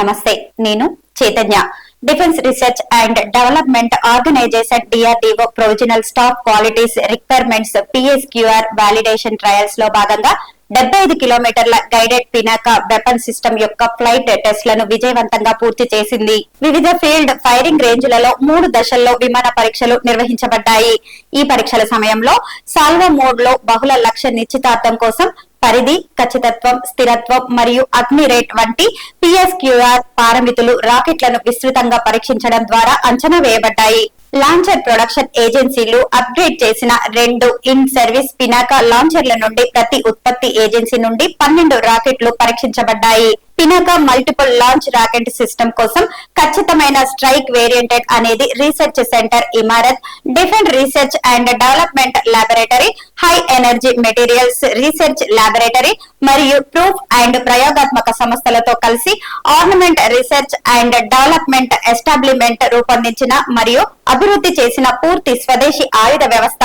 నమస్తే, నేను Chaitanya. Defence research and development organisation DRDO provisional staff qualities requirements PSQR validation trials లో భాగంగా 75 కిలోమీటర్ల గైడెడ్ పినాక వెపన్ సిస్టమ్ యొక్క ఫ్లైట్ టెస్ట్లను విజయవంతంగా పూర్తి చేసింది. వివిధ ఫీల్డ్ ఫైరింగ్ రేంజ్లలో 3 దశల్లో విమాన పరీక్షలు నిర్వహించబడ్డాయి. ఈ పరీక్షల సమయంలో సాల్వో మోడ్ లో బహుళ లక్ష్య నిశ్చితార్థం కోసం పరిధి, ఖచ్చితత్వం, స్థిరత్వం మరియు అగ్ని రేట్ వంటి పిఎస్క్యూఆర్ పారామితులు రాకెట్లను విస్తృతంగా పరీక్షించడం ద్వారా అంచనా వేయబడ్డాయి. లాంచర్ ప్రొడక్షన్ ఏజెన్సీలు అప్గ్రేడ్ చేసిన 2 ఇన్ సర్వీస్ పినాకా లాంచర్ల నుండి ప్రతి ఉత్పత్తి ఏజెన్సీ నుండి 12 రాకెట్లు పరీక్షించబడ్డాయి. Pinaka multiple launch rocket system కోసం ఖచ్చితమైన స్ట్రైక్ వేరియంటెడ్ అనేది research centre Imarat, defence research and development laboratory, high energy materials research laboratory మరియు ప్రూఫ్ అండ్ ప్రయోగాత్మక సంస్థలతో కలిసి armament research and development establishment రూపొందించిన మరియు అభివృద్ధి చేసిన పూర్తి స్వదేశీ ఆయుధ వ్యవస్థ.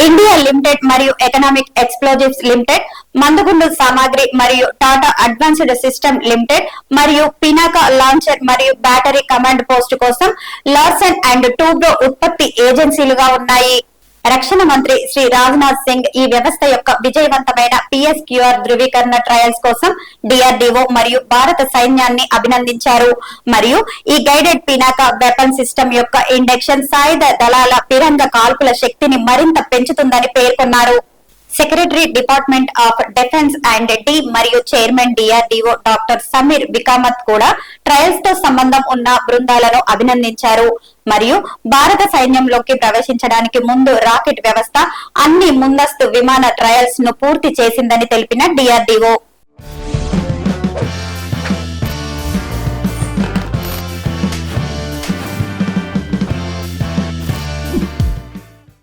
ఇండియా లిమిటెడ్ మరియు ఎకనామిక్ ఎక్స్ప్లోజివ్స్ లిమిటెడ్, మందుగుండు సామాగ్రి మరియు టాటా అడ్వాన్స్డ్ సిస్టమ్ లిమిటెడ్ మరియు పినాకా లాంచర్ మరియు బ్యాటరీ కమాండ్ పోస్ట్ కోసం లార్సెన్ అండ్ టూబ్రో ఉత్పత్తి ఏజెన్సీలుగా ఉన్నాయి. రక్షణ మంత్రి శ్రీ రాజ్నాథ్ సింగ్ ఈ వ్యవస్థ యొక్క విజయవంతమైన పిఎస్క్యూఆర్ ధృవీకరణ ట్రయల్స్ కోసం డిఆర్డీఓ మరియు భారత సైన్యాన్ని అభినందించారు మరియు ఈ గైడెడ్ పినాకా వెపన్ సిస్టమ్ యొక్క ఇండక్షన్ సాయుధ దళాల పిరంగ కాల్పుల శక్తిని మరింత పెంచుతుందని పేర్కొన్నారు. Secretary department of defence and D మరియు చైర్మన్ డిఆర్డీఓ డాక్టర్ సమీర్ బికామత్ కూడా ట్రయల్స్ తో సంబంధం ఉన్న బృందాలను అభినందించారు మరియు భారత సైన్యంలోకి ప్రవేశించడానికి ముందు రాకెట్ వ్యవస్థ అన్ని ముందస్తు విమాన ట్రయల్స్ ను పూర్తి చేసిందని తెలిపిన డిఆర్డీఓ